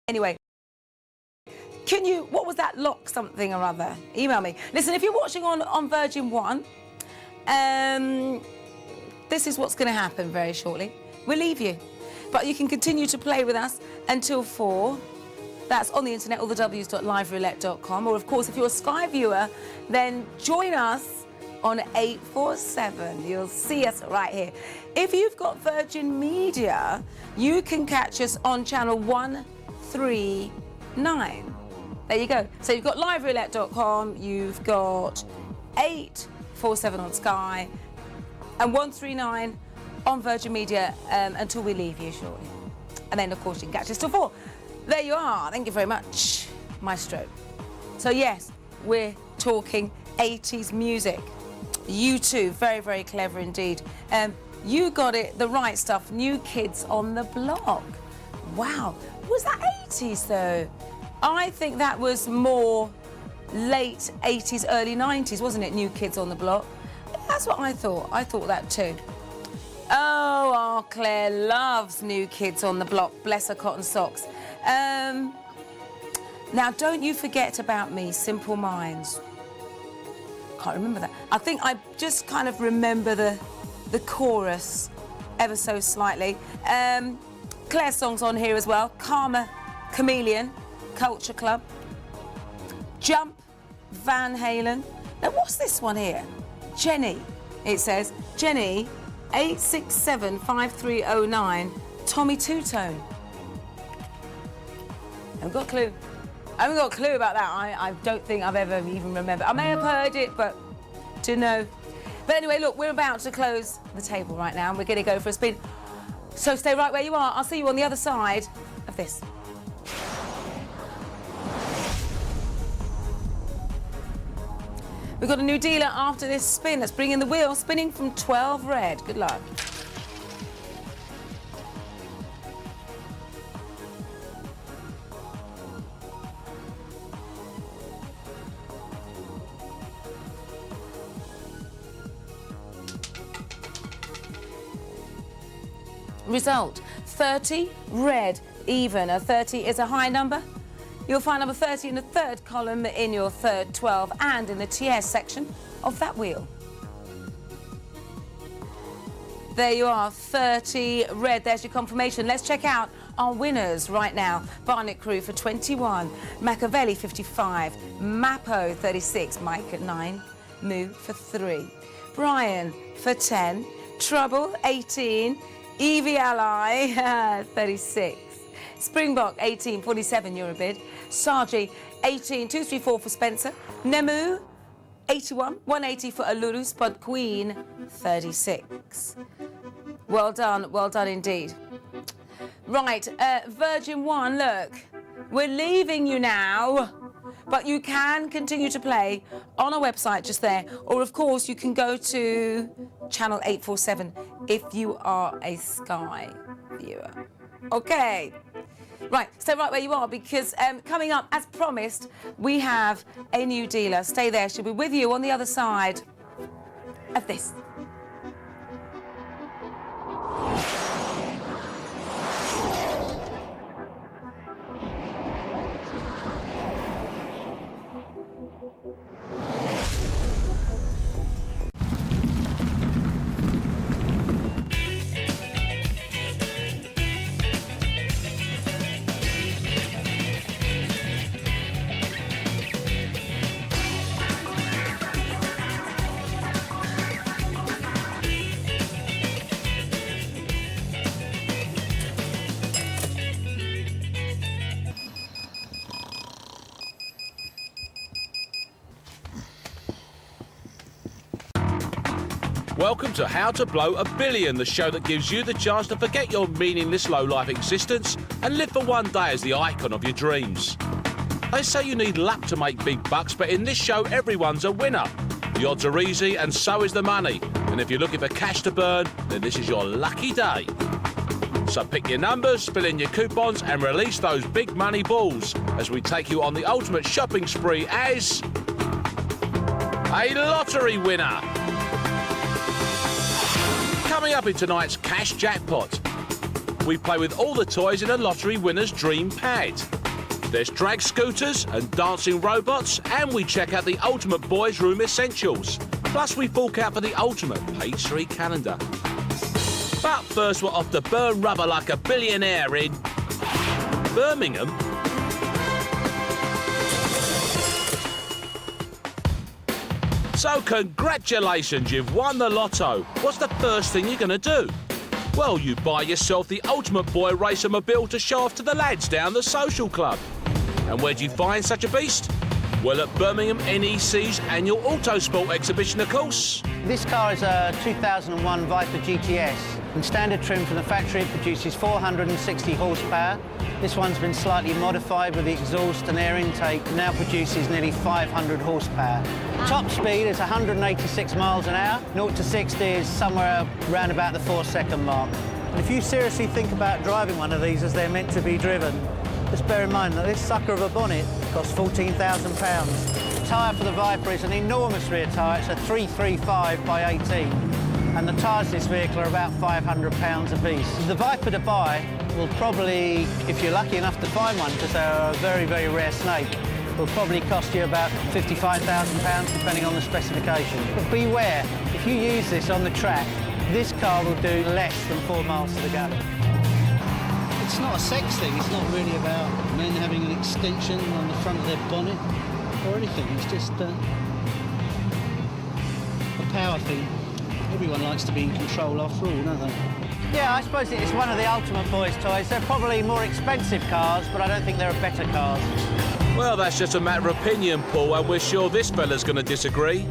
Anyway, what was that lock something or other? Email me. Listen, if you're watching on Virgin One, this is what's going to happen very shortly. We'll leave you, but you can continue to play with us until 4. That's on the internet, all the w's.liveroulette.com. Or, of course, if you're a Sky viewer, then join us on 847. You'll see us right here. If you've got Virgin Media, you can catch us on channel 139. There you go. So you've got liveroulette.com, you've got 847 on Sky, and 139 on Virgin Media until we leave you shortly. And then, of course, you can catch us till 4. There you are. Thank you very much, Maestro. So, yes, we're talking 80s music. You too, very, very clever indeed. You got it, the right stuff. New Kids on the Block. Wow. Was that 80s, though? I think that was more late 80s, early 90s, wasn't it? New Kids on the Block. That's what I thought. I thought that too. Oh, our Claire loves New Kids on the Block. Bless her cotton socks. Now, don't you forget about me, Simple Minds. Can't remember that. I think I just kind of remember the chorus ever so slightly. Claire's song's on here as well. Karma Chameleon, Culture Club. Jump, Van Halen. Now, what's this one here? Jenny, it says. Jenny, 8675309, Tommy Two-Tone. I haven't got a clue. I haven't got a clue about that. I don't think I've ever even remembered. I may have heard it, but to know. But anyway, look, we're about to close the table right now, and we're going to go for a spin. So stay right where you are. I'll see you on the other side of this. We've got a new dealer after this spin. Let's bring in the wheel, spinning from 12 red. Good luck. Result, 30, red, even. A 30 is a high number. You'll find number 30 in the third column in your third 12 and in the TS section of that wheel. There you are, 30, red. There's your confirmation. Let's check out our winners right now. Barnet Crew for 21, Machiavelli 55, Mapo 36, Mike at 9, Moo for 3, Brian for 10, Trouble 18, Evie Ally 36, Springbok 18, 47 euro bid, Sargi 18, 234 for Spencer, Nemu 81, 180 for Aluru, Spud Queen 36. Well done indeed. Right, Virgin One, look, we're leaving you now, but you can continue to play on our website just there, or of course you can go to channel 847 if you are a Sky viewer. Okay. Right, stay right where you are, because coming up, as promised, we have a new dealer. Stay there. She'll be with you on the other side of this. Welcome to How to Blow a Billion, the show that gives you the chance to forget your meaningless low-life existence and live for one day as the icon of your dreams. They say you need luck to make big bucks, but in this show, everyone's a winner. The odds are easy, and so is the money. And if you're looking for cash to burn, then this is your lucky day. So pick your numbers, fill in your coupons, and release those big money balls as we take you on the ultimate shopping spree as a lottery winner. Coming up in tonight's cash jackpot, we play with all the toys in a lottery winner's dream pad. There's drag scooters and dancing robots, and we check out the ultimate boys' room essentials. Plus, we fork out for the ultimate page 3 calendar. But first, we're off to burn rubber like a billionaire in Birmingham. So congratulations, you've won the lotto. What's the first thing you're going to do? Well, you buy yourself the ultimate boy racer mobile to show off to the lads down the social club. And where do you find such a beast? Well, at Birmingham NEC's annual Autosport exhibition, of course. This car is a 2001 Viper GTS. In standard trim from the factory, it produces 460 horsepower. This one's been slightly modified with the exhaust and air intake, now produces nearly 500 horsepower. Top speed is 186 miles an hour. 0 to 60 is somewhere around about the 4-second mark. And if you seriously think about driving one of these as they're meant to be driven, just bear in mind that this sucker of a bonnet costs £14,000. Tyre for the Viper is an enormous rear tyre. It's a 335 by 18. And the tyres of this vehicle are about £500 a piece. The Viper to buy will probably, if you're lucky enough to find one, because they're a very, very rare snake, will probably cost you about £55,000, depending on the specification. But beware, if you use this on the track, this car will do less than 4 miles to the gallon. It's not a sex thing, it's not really about men having an extension on the front of their bonnet or anything. It's just a power thing. Everyone likes to be in control after all, don't they? Yeah, I suppose it's one of the ultimate boys' toys. They're probably more expensive cars, but I don't think they're better cars. Well, that's just a matter of opinion, Paul, and we're sure this fella's going to disagree.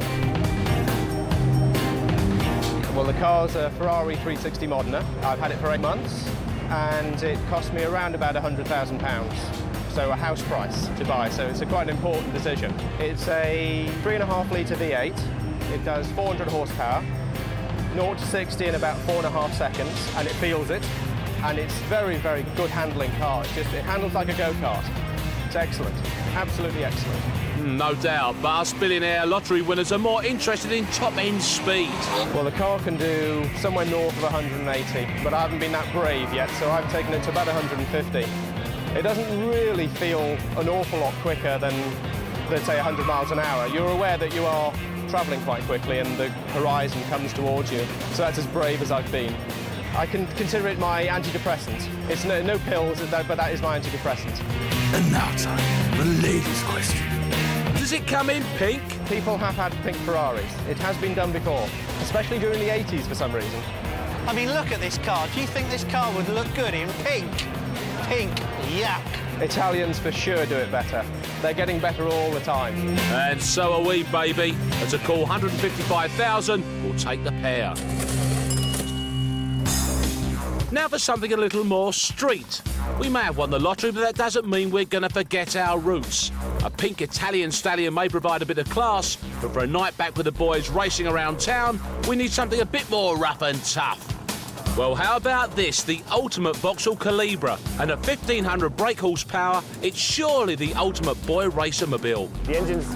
Well, the car's a Ferrari 360 Modena. I've had it for 8 months, and it cost me around about £100,000. So a house price to buy, so it's quite an important decision. It's a 3.5-litre V8. It does 400 horsepower. 0 to 60 in about 4.5 seconds, and it feels it. And it's very, very good handling car. It handles like a go-kart. It's excellent, absolutely excellent. No doubt, but us billionaire lottery winners are more interested in top-end speed. Well, the car can do somewhere north of 180, but I haven't been that brave yet, so I've taken it to about 150. It doesn't really feel an awful lot quicker than, let's say, 100 miles an hour. You're aware that you are travelling quite quickly and the horizon comes towards you, so that's as brave as I've been. I can consider it my antidepressant. It's no pills, but that is my antidepressant. And now time for the ladies' question. Does it come in pink? People have had pink Ferraris. It has been done before, especially during the 80s for some reason. I mean, look at this car. Do you think this car would look good in pink? Pink, yuck. Italians for sure do it better. They're getting better all the time. And so are we, baby. As a cool 155,000, we'll take the pair. Now for something a little more street. We may have won the lottery, but that doesn't mean we're going to forget our roots. A pink Italian stallion may provide a bit of class, but for a night back with the boys racing around town, we need something a bit more rough and tough. Well, how about this? The ultimate Vauxhall Calibra and at 1,500 brake horsepower, it's surely the ultimate boy racer mobile. The engine's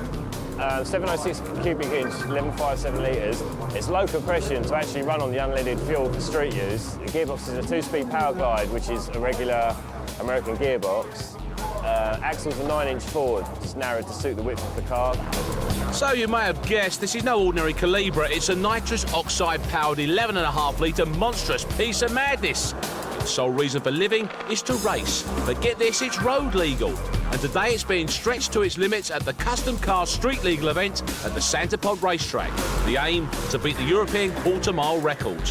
706 cubic inch, 11.57 litres. It's low compression to actually run on the unleaded fuel for street use. The gearbox is a 2-speed power glide, which is a regular American gearbox. Axles are 9-inch forward, just narrowed to suit the width of the car. So you may have guessed, this is no ordinary Calibra. It's a nitrous oxide-powered 11.5-litre monstrous piece of madness. Its sole reason for living is to race. But get this, it's road legal. And today it's being stretched to its limits at the Custom Car Street Legal event at the Santa Pod racetrack. The aim, to beat the European quarter-mile record.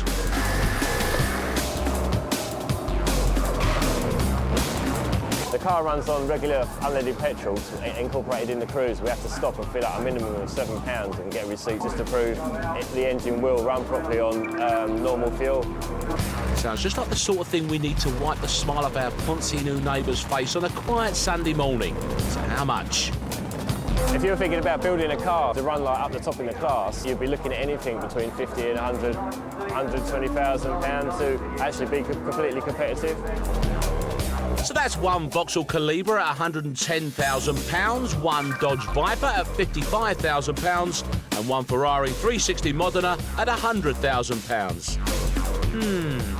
The car runs on regular unleaded petrol incorporated in the cruise. We have to stop and fill up a minimum of £7 and get a receipt just to prove the engine will run properly on normal fuel. Sounds just like the sort of thing we need to wipe the smile off our poncy new neighbour's face on a quiet Sunday morning. So how much? If you're thinking about building a car to run like up the top in the class, you'd be looking at anything between 50 and 100, £120,000 to actually be completely competitive. So that's one Vauxhall Calibra at £110,000, one Dodge Viper at £55,000 and one Ferrari 360 Modena at £100,000.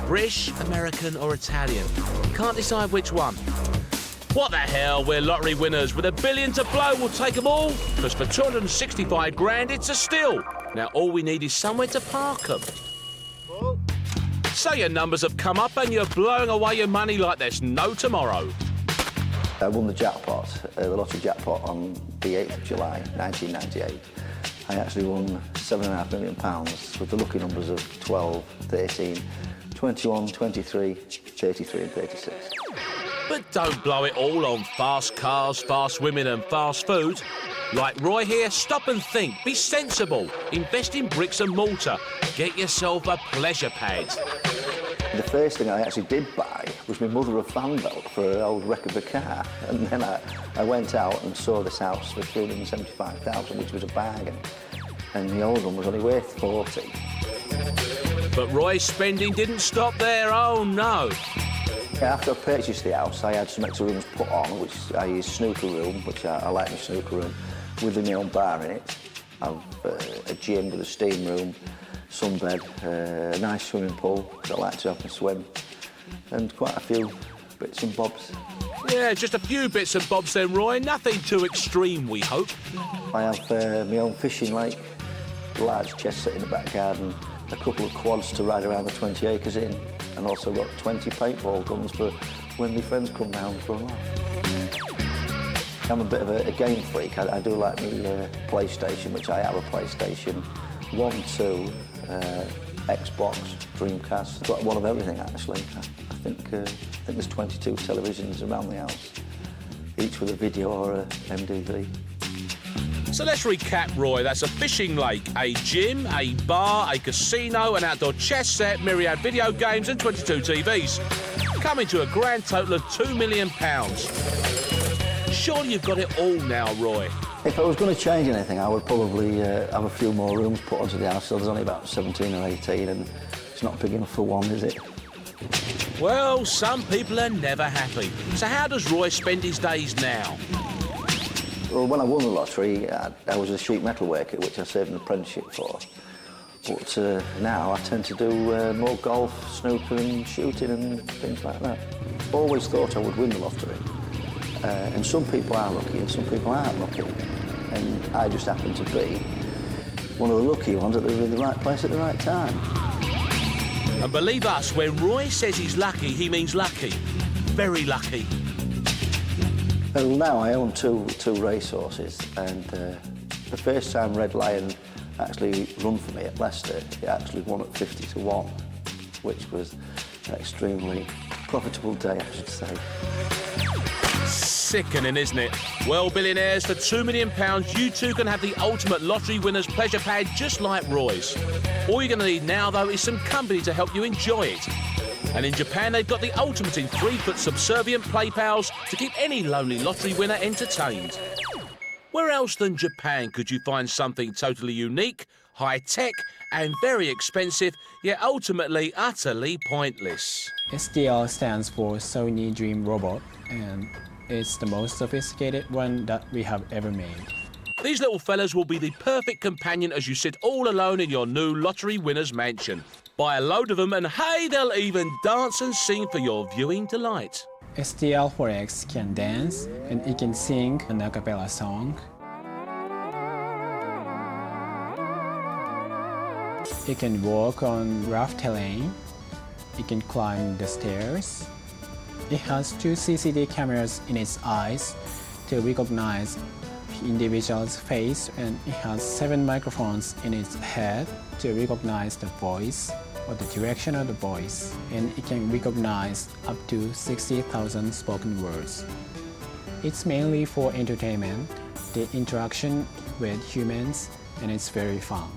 British, American or Italian? Can't decide which one. What the hell, we're lottery winners. With $1 billion to blow, we'll take them all. Because for 265 grand, it's a steal. Now all we need is somewhere to park them. So your numbers have come up and you're blowing away your money like there's no tomorrow. I won the jackpot, the lottery jackpot on the 8th of July, 1998. I actually won £7.5 million with the lucky numbers of 12, 13, 21, 23, 33 and 36. But don't blow it all on fast cars, fast women and fast food. Like Roy here, stop and think, be sensible, invest in bricks and mortar, get yourself a pleasure pad. The first thing I actually did buy was my mother a fan belt for her old wreck of a car, and then I went out and saw this house for £375,000, which was a bargain, and the old one was only worth 40. But Roy's spending didn't stop there, oh no. After I purchased the house, I had some extra rooms put on, which I used snooker room, which I like my snooker room, with my own bar in it. I've a gym with a steam room, sunbed, a nice swimming pool, I like to have a swim, and quite a few bits and bobs. Yeah, just a few bits and bobs then, Roy. Nothing too extreme, we hope. I have my own fishing lake, a large chest set in the back garden, a couple of quads to ride around the 20 acres in, and also got 20 paintball guns for when my friends come down for a laugh. I'm a bit of a game freak. I do like my PlayStation, which I have a PlayStation 1, 2, Xbox, Dreamcast. I've got one of everything, actually. I think there's 22 televisions around the house, each with a video or a MDV. So let's recap, Roy. That's a fishing lake, a gym, a bar, a casino, an outdoor chess set, myriad video games and 22 TVs. Coming to a grand total of £2 million. Surely you've got it all now, Roy. If I was going to change anything, I would probably have a few more rooms put onto the house. So there's only about 17 or 18, and it's not big enough for one, is it? Well, some people are never happy. So how does Roy spend his days now? Well, when I won the lottery, I was a sheet metal worker, which I served an apprenticeship for. But now I tend to do more golf, snooker and shooting and things like that. Always thought I would win the lottery. And some people are lucky and some people aren't lucky. And I just happen to be one of the lucky ones that are in the right place at the right time. And believe us, when Roy says he's lucky, he means lucky. Very lucky. Well, now I own two racehorses, and the first time Red Lion actually run for me at Leicester, it actually won at 50 to 1, which was an extremely profitable day, I should say. Sickening, isn't it? Well, billionaires, for £2 million, you too can have the ultimate lottery winner's pleasure pad just like Roy's. All you're going to need now, though, is some company to help you enjoy it. And in Japan, they've got the ultimate in 3-foot subservient play pals to keep any lonely lottery winner entertained. Where else than Japan could you find something totally unique, high-tech and very expensive, yet ultimately utterly pointless? SDL stands for Sony Dream Robot, and it's the most sophisticated one that we have ever made. These little fellas will be the perfect companion as you sit all alone in your new lottery winner's mansion. Buy a load of them and hey, they'll even dance and sing for your viewing delight. SDL4X can dance and it can sing an a cappella song. It can walk on rough terrain. It can climb the stairs. It has 2 CCD cameras in its eyes to recognize the individual's face, and it has 7 microphones in its head to recognize the voice or the direction of the voice, and it can recognize up to 60,000 spoken words. It's mainly for entertainment, the interaction with humans, and it's very fun.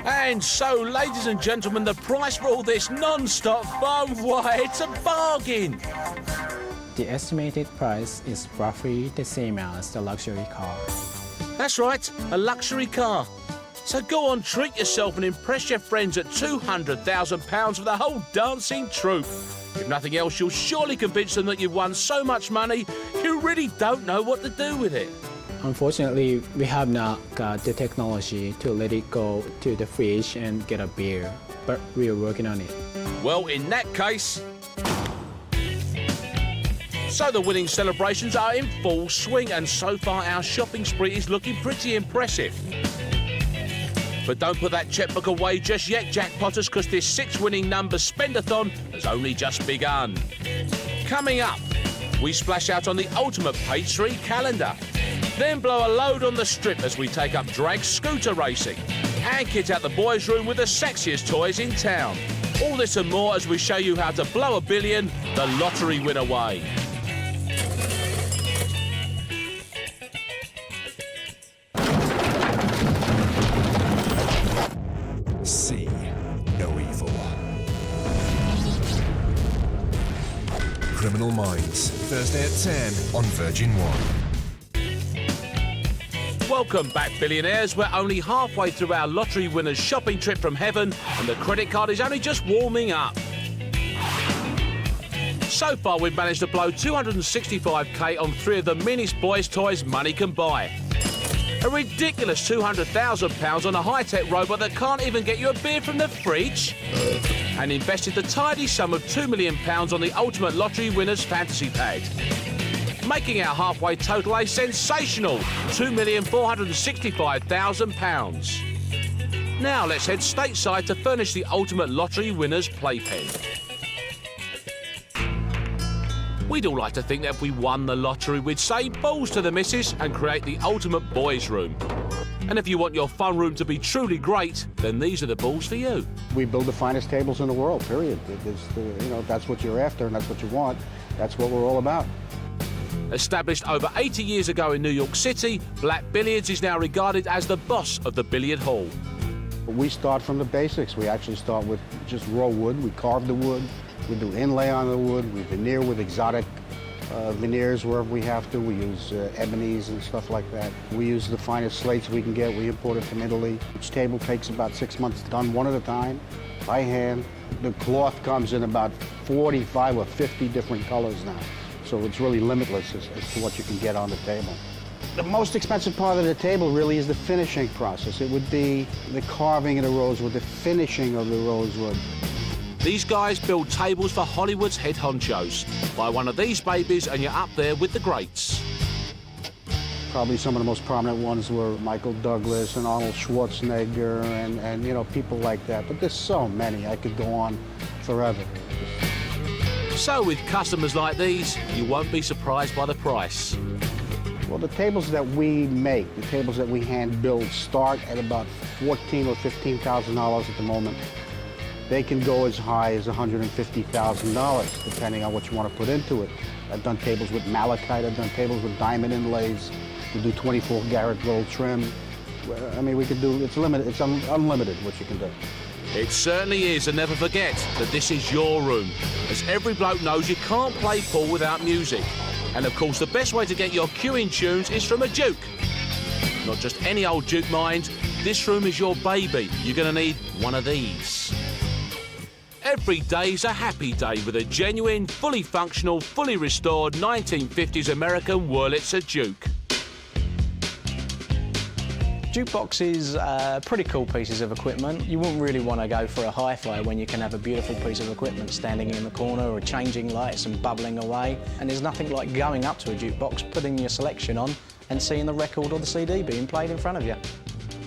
And so, ladies and gentlemen, the price for all this non-stop fun, why, it's a bargain! The estimated price is roughly the same as the luxury car. That's right, a luxury car. So go on, treat yourself and impress your friends at £200,000 for the whole dancing troupe. If nothing else, you'll surely convince them that you've won so much money, you really don't know what to do with it. Unfortunately, we have not got the technology to let it go to the fridge and get a beer, but we are working on it. Well, in that case... So the winning celebrations are in full swing, and so far our shopping spree is looking pretty impressive. But don't put that checkbook away just yet, jackpotters, because this 6 winning number spend-a-thon has only just begun. Coming up, we splash out on the ultimate Page 3 calendar. Then blow a load on the strip as we take up drag scooter racing. And kit out the boys' room with the sexiest toys in town. All this and more as we show you how to blow $1 billion the lottery win away. See no evil. Criminal Minds, Thursday at 10 on Virgin 1. Welcome back, billionaires. We're only halfway through our lottery winner's shopping trip from heaven, and the credit card is only just warming up. So far, we've managed to blow $265k on 3 of the meanest boys' toys money can buy. A ridiculous £200,000 on a high-tech robot that can't even get you a beer from the fridge. And invested the tidy sum of £2 million on the ultimate lottery winner's fantasy pad. Making our halfway total a sensational £2,465,000. Now let's head stateside to furnish the ultimate lottery winner's playpen. We'd all like to think that if we won the lottery, we'd say balls to the missus and create the ultimate boys' room. And if you want your fun room to be truly great, then these are the balls for you. We build the finest tables in the world, period. That's what you're after and that's what you want. That's what we're all about. Established over 80 years ago in New York City, Black Billiards is now regarded as the boss of the billiard hall. We start from the basics. We actually start with just raw wood. We carve the wood. We do inlay on the wood. We veneer with exotic veneers wherever we have to. We use ebonies and stuff like that. We use the finest slates we can get. We import it from Italy. Each table takes about 6 months done one at a time, by hand. The cloth comes in about 45 or 50 different colors now. So it's really limitless as to what you can get on the table. The most expensive part of the table really is the finishing process. It would be the carving of the rosewood, the finishing of the rosewood. These guys build tables for Hollywood's head honchos. Buy one of these babies and you're up there with the greats. Probably some of the most prominent ones were Michael Douglas and Arnold Schwarzenegger and you know, people like that. But there's so many, I could go on forever. So with customers like these, you won't be surprised by the price. Well, the tables that we make, the tables that we hand build, start at about $14,000 or $15,000 at the moment. They can go as high as $150,000, depending on what you want to put into it. I've done tables with malachite, I've done tables with diamond inlays. We do 24 karat gold trim. I mean, we could do, it's limited, it's unlimited what you can do. It certainly is, and never forget that this is your room. As every bloke knows, you can't play pool without music. And of course, the best way to get your cueing tunes is from a Duke. Not just any old Duke, mind. This room is your baby. You're going to need one of these. Every day's a happy day with a genuine, fully functional, fully restored 1950s American Wurlitzer Duke. Jukeboxes are pretty cool pieces of equipment. You wouldn't really want to go for a hi-fi when you can have a beautiful piece of equipment standing in the corner or changing lights and bubbling away. And there's nothing like going up to a jukebox, putting your selection on and seeing the record or the CD being played in front of you.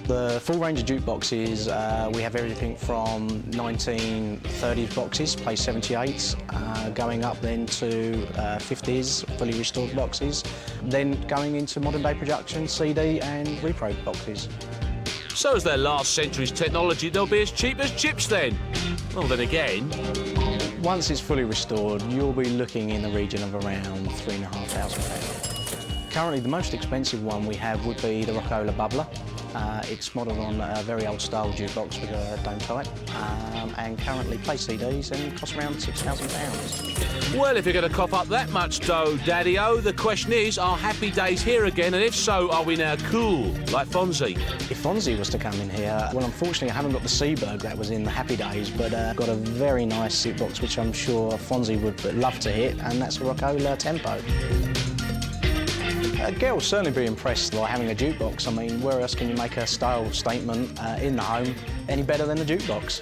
The full range of jukeboxes, we have everything from 1930s boxes, play 78s, going up then to 50s, fully restored boxes, then going into modern day production, CD and repro boxes. So as their last century's technology, they'll be as cheap as chips then. Well, then again... Once it's fully restored, you'll be looking in the region of around £3,500. Currently, the most expensive one we have would be the Rockola Bubbler. It's modelled on a very old-style jukebox with a dome type, and currently plays CDs and costs around £6,000. Well, if you're going to cough up that much dough, Daddy-O, the question is, are happy days here again? And if so, are we now cool, like Fonzie? If Fonzie was to come in here, well, unfortunately, I haven't got the Seaberg that was in the Happy Days, but I've got a very nice jukebox, which I'm sure Fonzie would love to hit, and that's a Rockola Tempo. Girls certainly be impressed by having a jukebox. I mean, where else can you make a style statement in the home any better than a jukebox?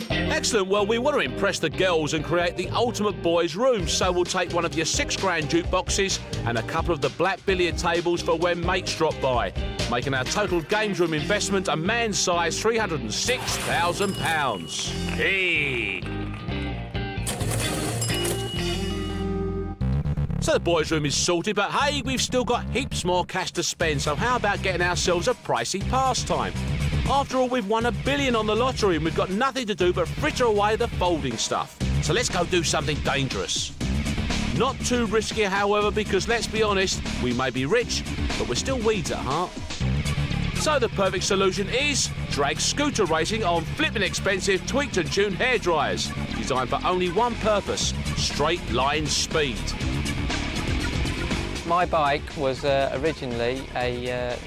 Excellent. Well, we want to impress the girls and create the ultimate boys' room, so we'll take one of your £6 jukeboxes and a couple of the black billiard tables for when mates drop by, making our total games room investment a man's size £306,000. Hey! So the boys' room is sorted, but hey, we've still got heaps more cash to spend, so how about getting ourselves a pricey pastime? After all, we've won $1 billion on the lottery and we've got nothing to do but fritter away the folding stuff. So let's go do something dangerous. Not too risky, however, because let's be honest, we may be rich, but we're still weeds at heart. So the perfect solution is drag scooter racing on flipping expensive tweaked and tuned hairdryers, designed for only one purpose: straight line speed. My bike was originally a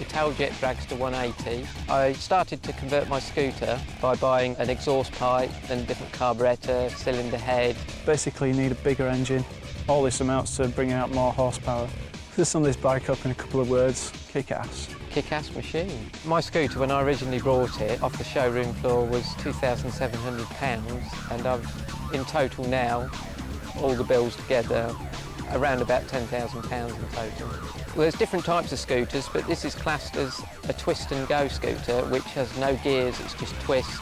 Italjet Dragster 180. I started to convert my scooter by buying an exhaust pipe and different carburettor, cylinder head. Basically, you need a bigger engine. All this amounts to bringing out more horsepower. To sum this bike up in a couple of words: kick-ass. Kick-ass machine. My scooter, when I originally brought it off the showroom floor, was £2,700, and I've, in total now, all the bills together, around about £10,000 in total. Well, there's different types of scooters, but this is classed as a twist and go scooter, which has no gears, it's just twist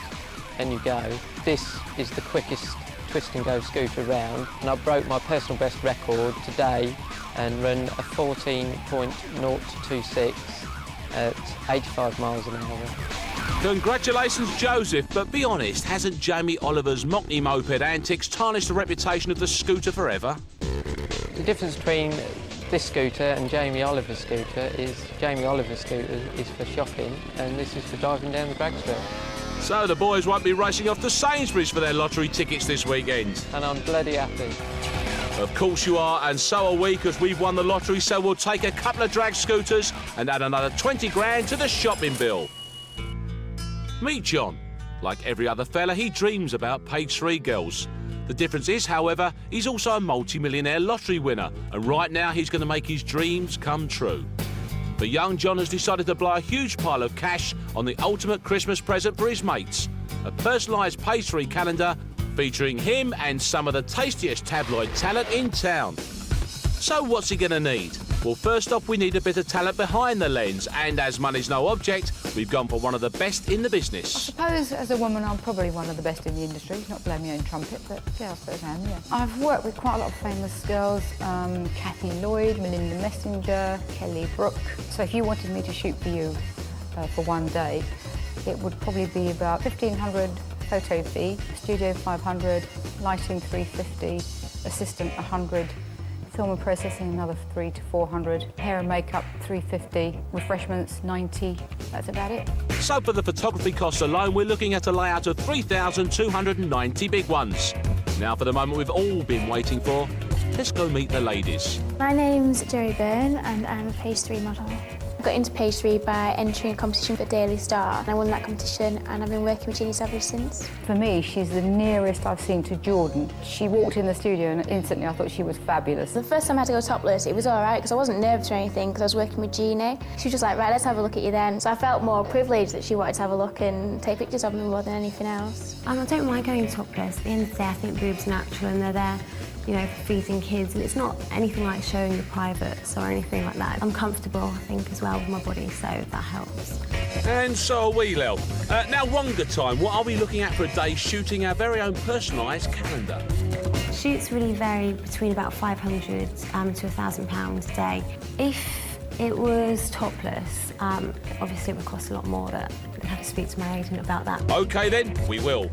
and you go. This is the quickest twist and go scooter around, and I broke my personal best record today and run a 14.026 at 85 miles an hour. Congratulations, Joseph, but be honest, hasn't Jamie Oliver's Mockney moped antics tarnished the reputation of the scooter forever? The difference between this scooter and Jamie Oliver's scooter is Jamie Oliver's scooter is for shopping and this is for driving down the drag strip. So the boys won't be racing off to Sainsbury's for their lottery tickets this weekend. And I'm bloody happy. Of course you are, and so are we, because we've won the lottery, so we'll take a couple of drag scooters and add another 20 grand to the shopping bill. Meet John. Like every other fella, he dreams about Page 3 girls. The difference is, however, he's also a multi-millionaire lottery winner, and right now he's going to make his dreams come true. But young John has decided to blow a huge pile of cash on the ultimate Christmas present for his mates, a personalised Page 3 calendar featuring him and some of the tastiest tabloid talent in town. So what's he going to need? Well, first off, we need a bit of talent behind the lens, and as money's no object, we've gone for one of the best in the business. I suppose as a woman I'm probably one of the best in the industry, not blowing my own trumpet, but yeah, I suppose I am, yeah. I've worked with quite a lot of famous girls, Kathy Lloyd, Melinda Messenger, Kelly Brook. So if you wanted me to shoot for you for one day, it would probably be about 1,500 photo fee, studio 500, lighting 350, assistant 100, film and processing another 300 to 400, hair and makeup 350, refreshments 90. That's about it. So for the photography costs alone, we're looking at a layout of 3,290 big ones. Now for the moment we've all been waiting for. Let's go meet the ladies. My name's Joey Byrne and I'm a Page 3 model. I got into Page 3 by entering a competition for Daily Star, and I won that competition and I've been working with Ginny Savage since. For me, she's the nearest I've seen to Jordan. She walked in the studio and instantly I thought she was fabulous. The first time I had to go topless, it was all right because I wasn't nervous or anything because I was working with Jeannie. She was just like, right, let's have a look at you then. So I felt more privileged that she wanted to have a look and take pictures of me more than anything else. I don't mind going topless. At the end of the day, I think boobs are natural and they're there, you know, for feeding kids, and it's not anything like showing your privates or anything like that. I'm comfortable, I think, as well with my body, so that helps. And so are we, Lel. Now, Wonga time, what are we looking at for a day shooting our very own personalised calendar? Shoots really vary between about £500 to £1,000 a day. If it was topless, obviously it would cost a lot more, but I'd have to speak to my agent about that. OK then, we will.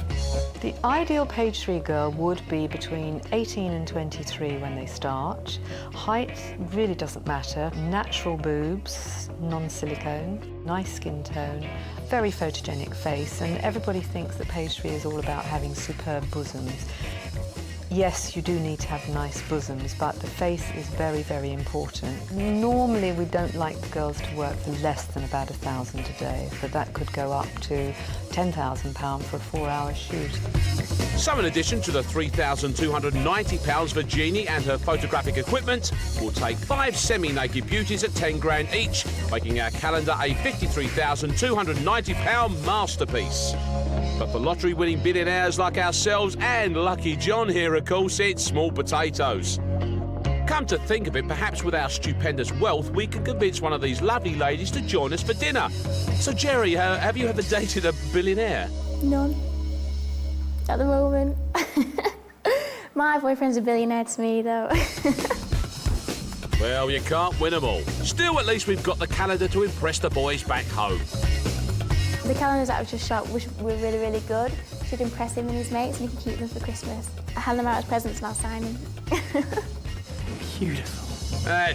The ideal Page 3 girl would be between 18 and 23 when they start. Height really doesn't matter. Natural boobs, non-silicone, nice skin tone, very photogenic face, and everybody thinks that Page 3 is all about having superb bosoms. Yes, you do need to have nice bosoms, but the face is very, very important. Normally, we don't like the girls to work for less than about £1,000 a day, but that could go up to £10,000 for a 4-hour shoot. So in addition to the £3,290 for Jeannie and her photographic equipment, we'll take 5 semi-naked beauties at 10 grand each, making our calendar a £53,290 masterpiece. But for lottery-winning billionaires like ourselves and Lucky John here, of course, it's small potatoes. Come to think of it, perhaps with our stupendous wealth, we can convince one of these lovely ladies to join us for dinner. So, Jerry, have you ever dated a billionaire? None. At the moment. My boyfriend's a billionaire to me, though. Well, you can't win them all. Still, at least we've got the calendar to impress the boys back home. The calendars that I've just shot were really, really good. Should impress him and his mates, and he can keep them for Christmas. I hand them out as presents and I'll sign them. Beautiful.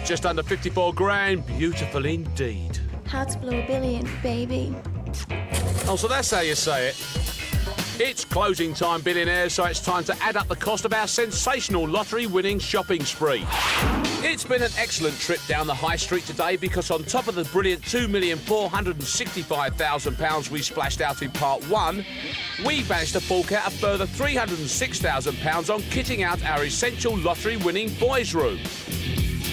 Just under 54 grand. Beautiful indeed. How to blow $1 billion, baby. Oh, so that's how you say it. It's closing time, billionaires, so it's time to add up the cost of our sensational lottery-winning shopping spree. It's been an excellent trip down the high street today because on top of the brilliant £2,465,000 we splashed out in part 1, we managed to fork out a further £306,000 on kitting out our essential lottery-winning boys' room.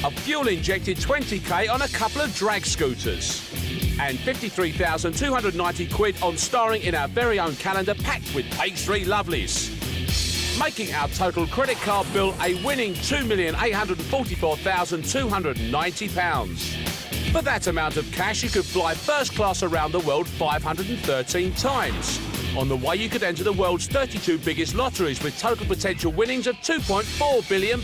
A fuel-injected 20k on a couple of drag scooters. And 53,290 quid on starring in our very own calendar packed with page 3 lovelies. Making our total credit card bill a winning £2,844,290. For that amount of cash, you could fly first class around the world 513 times. On the way, you could enter the world's 32 biggest lotteries with total potential winnings of £2.4 billion.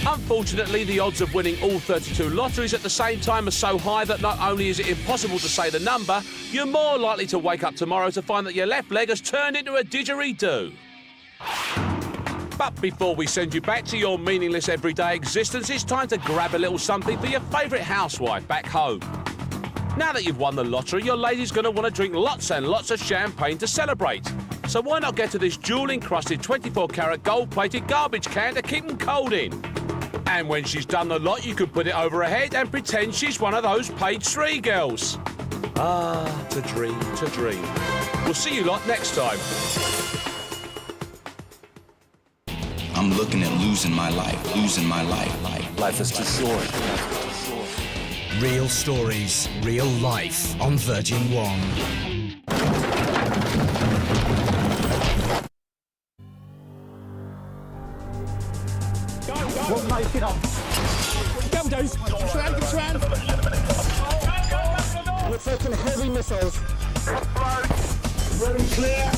Unfortunately, the odds of winning all 32 lotteries at the same time are so high that not only is it impossible to say the number, you're more likely to wake up tomorrow to find that your left leg has turned into a didgeridoo. But before we send you back to your meaningless everyday existence, it's time to grab a little something for your favourite housewife back home. Now that you've won the lottery, your lady's going to want to drink lots and lots of champagne to celebrate. So why not get to this jewel-encrusted 24-carat gold-plated garbage can to keep them cold in? And when she's done the lot, you can put it over her head and pretend she's one of those page 3 girls. Ah, to dream, to dream. We'll see you lot next time. I'm looking at losing my life. Life is too short. Real stories, real life on Virgin One. What make it up? Go, dudes! Get We're taking heavy missiles. Very clear.